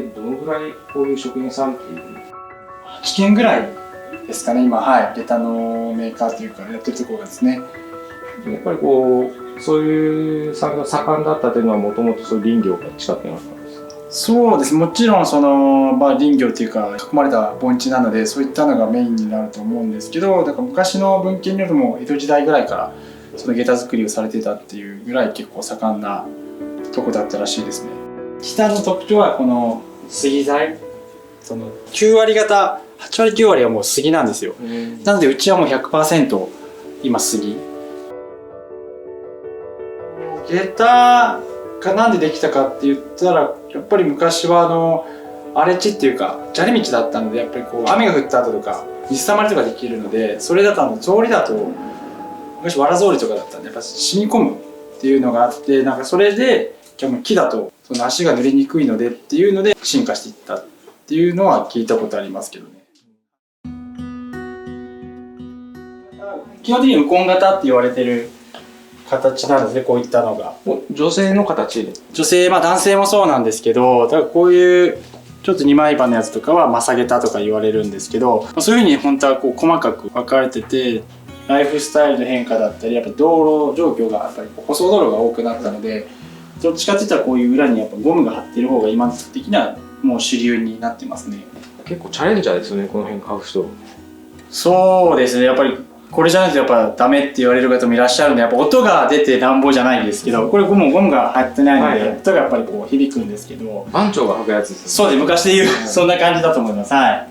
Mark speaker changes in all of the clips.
Speaker 1: 体どのぐらいこういう職人さんっていう
Speaker 2: 8件ぐらいですかね、今、はい、下駄のメーカーというかやってるところがですね。
Speaker 1: やっぱりこうそういう産業が盛んだったというのはもともとそういう林業が近くにあったんですか？
Speaker 2: そうです。もちろんその、林業というか囲まれた盆地なのでそういったのがメインになると思うんですけど、だから昔の文献によるも江戸時代ぐらいからその下駄作りをされてたっていうぐらい結構盛んなとこだったらしいですね。下の特徴はこの杉材、その9割方8割9割はもう杉なんですよ。なのでうちはもう 100% 今杉。下駄がなんでできたかって言ったら、やっぱり昔は荒れ地っていうか砂利道だったので、やっぱりこう雨が降った後とか水たまりとかできるので、それだと草履だと昔わら草履とかだったんでやっぱ染み込むっていうのがあって、なんかそれで木だとその足が濡れにくいのでっていうので進化していったっていうのは聞いたことありますけどね。基本的にウコン型って言われてる形なんですね、こういったのが。
Speaker 1: 女性の形で？
Speaker 2: 女性、男性もそうなんですけど、だからこういうちょっと二枚刃のやつとかはマサゲタとか言われるんですけど、そういうふうに本当はこう細かく分かれてて、ライフスタイルの変化だったり、やっぱ道路状況がやっぱり舗装道路が多くなったので、どっちかっていったらこういう裏にやっぱゴムが張ってる方が今的にはもう主流になってますね。
Speaker 1: 結構チャレンジャーですよね、この辺買う人。
Speaker 2: そうですね、やっぱりこれじゃないとやっぱダメって言われる方もいらっしゃるので、やっぱ音が出てなんぼじゃないんですけど、これもうゴムが入ってないので、音がやっぱりこう響くんですけど。
Speaker 1: 番長が履くやつですね。
Speaker 2: そうです、昔で言うそんな感じだと思います。はい。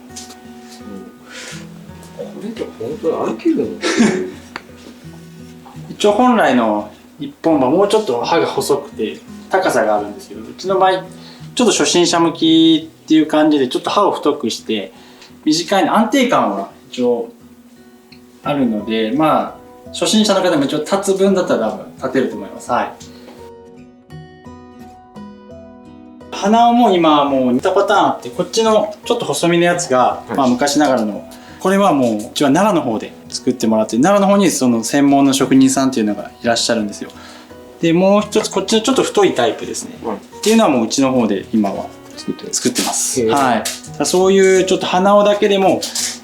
Speaker 1: これって本当に歩けるの？
Speaker 2: 一応本来の一本刃もうちょっと刃が細くて高さがあるんですけど、うちの場合ちょっと初心者向きっていう感じでちょっと刃を太くして短い安定感は一応あるので、初心者の方も一応立つ分だったら多分立てると思います。はい。鼻緒も今もう2パターンあって、こっちのちょっと細身のやつが、昔ながらの、これはもううちは奈良の方で作ってもらって、奈良の方にその専門の職人さんっていうのがいらっしゃるんですよ。でもう一つこっちのちょっと太いタイプですね、っていうのはもううちの方で今は作ってます。はい。そういうちょっと鼻緒だけでも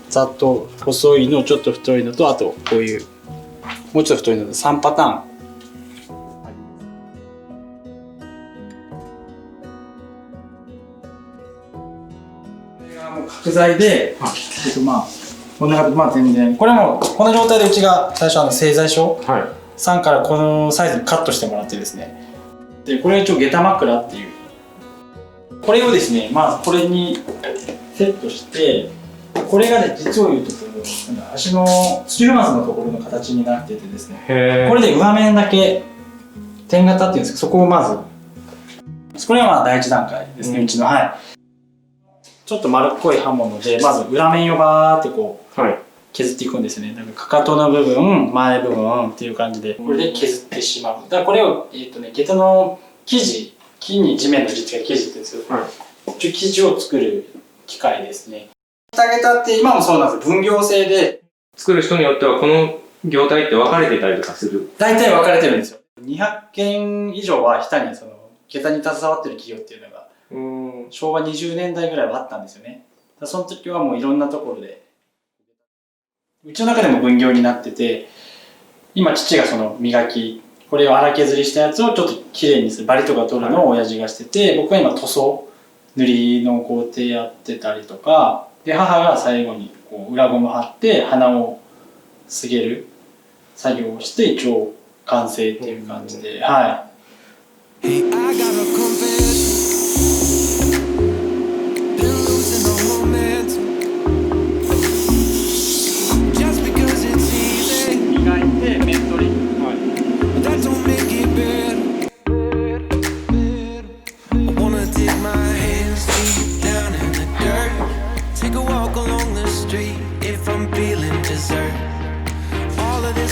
Speaker 2: ざっと細いの、ちょっと太いのと、あとこういうもうちょっと太いので3パターン。これがもう角材で、こんな感じ、全然これもこの状態でうちが最初製材所さんからこのサイズにカットしてもらってですね、でこれ一応下駄枕っていう、これをですね、これにセットして、これがね、実を言うと足のツリーマスのところの形になっててですね、これで上面だけ点型っていうんですけど、そこをまず、これは第一段階ですね、うちの。はい。ちょっと丸っこい刃物でまず裏面をバーってこう削っていくんですよね。だからかかとの部分、前部分っていう感じで、これで削ってしまう。だからこれを下駄の生地、木に地面の字が生地って言うんですけど、生地を作る機械ですね。下駄って今もそうなんですよ。分業制で
Speaker 1: 作る人によってはこの業態って分かれてたりとかする？大
Speaker 2: 体分かれてるんですよ。200件以上は下駄に下駄に携わってる企業っていうのが昭和20年代ぐらいはあったんですよね。その時はもういろんなところで、うちの中でも分業になってて、今父がその磨き、これを荒削りしたやつをちょっときれいにするバリとか取るのを親父がしてて、僕は今塗装塗りの工程やってたりとかで、母が最後にこう裏ゴム貼って鼻をすげる作業をして一応完成っていう感じで、はい。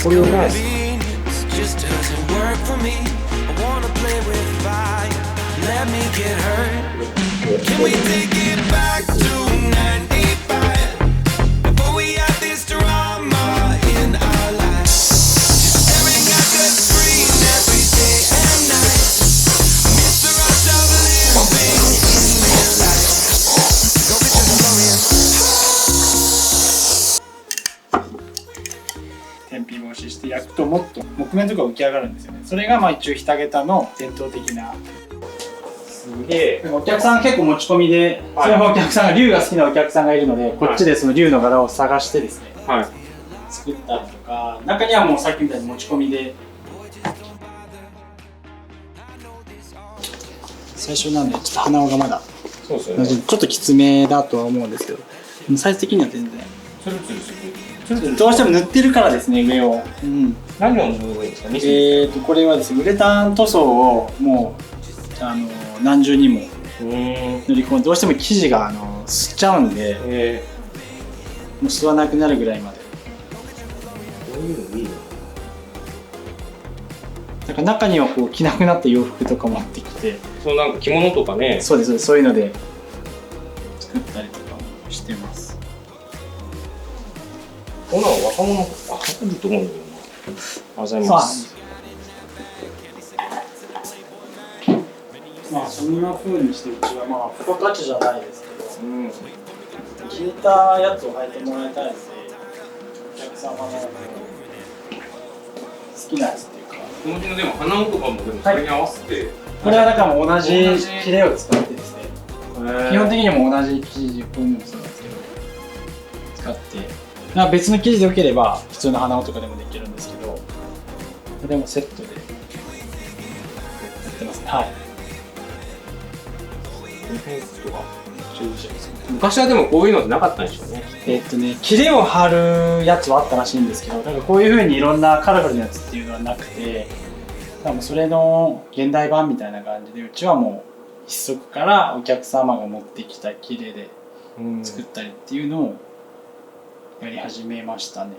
Speaker 1: これをね、
Speaker 2: もっと木目とか浮き上がるんですよね。それがまあ一応ひたげたの伝統的な。
Speaker 1: すげえ。
Speaker 2: お客さん結構持ち込みで、
Speaker 1: はい、
Speaker 2: そのお客さんが龍が好きなお客さんがいるので、こっちでその龍の柄を探してですね、
Speaker 1: はい、
Speaker 2: 作ったりとか、中にはもうさっきみたいに持ち込みで。最初なんでちょっと鼻緒がまだ
Speaker 1: そうですよね、
Speaker 2: ちょっときつめだとは思うんですけど、サイズ的には全然
Speaker 1: ツルツルする。
Speaker 2: どうしても塗ってるからですね、上を。うん、
Speaker 1: 何を塗るんですか？
Speaker 2: これはですね、ウレタン塗装をもう何重にも塗り込んで、どうしても生地が吸っちゃうんで、もう吸わなくなるぐらいまで。
Speaker 1: こういうのいいな。
Speaker 2: なんか中にはこう着なくなった洋服とかもあってきて、
Speaker 1: そうなんか着物とかね。
Speaker 2: そうです、そういうので作ったりとかもしてます。
Speaker 1: こんなの若者とか入ると思うんだけどな。ありがとうございます。
Speaker 2: まあそんな風にしてうちはまあ付加価値じゃないですけど、気に入ったやつを履いてもらいたいので、お客様の好きなやつっていうか。
Speaker 1: この辺のでも鼻緒とかもでもそれに合わせて、
Speaker 2: これはだからもう同じ切れを使ってですね、基本的にも同じ生地、こういうのもそうなんですけど、使って、別の生地でよければ普通の鼻緒とかでもできるんですけど、これもセットでやってますね。はい。
Speaker 1: 昔はでもこういうのってなかったんでしょうね。
Speaker 2: 切れを貼るやつはあったらしいんですけど、だからこういう風にいろんなカラフルなやつっていうのはなくて、多分それの現代版みたいな感じで、うちはもう一足からお客様が持ってきた切れで作ったりっていうのをやり始めましたね。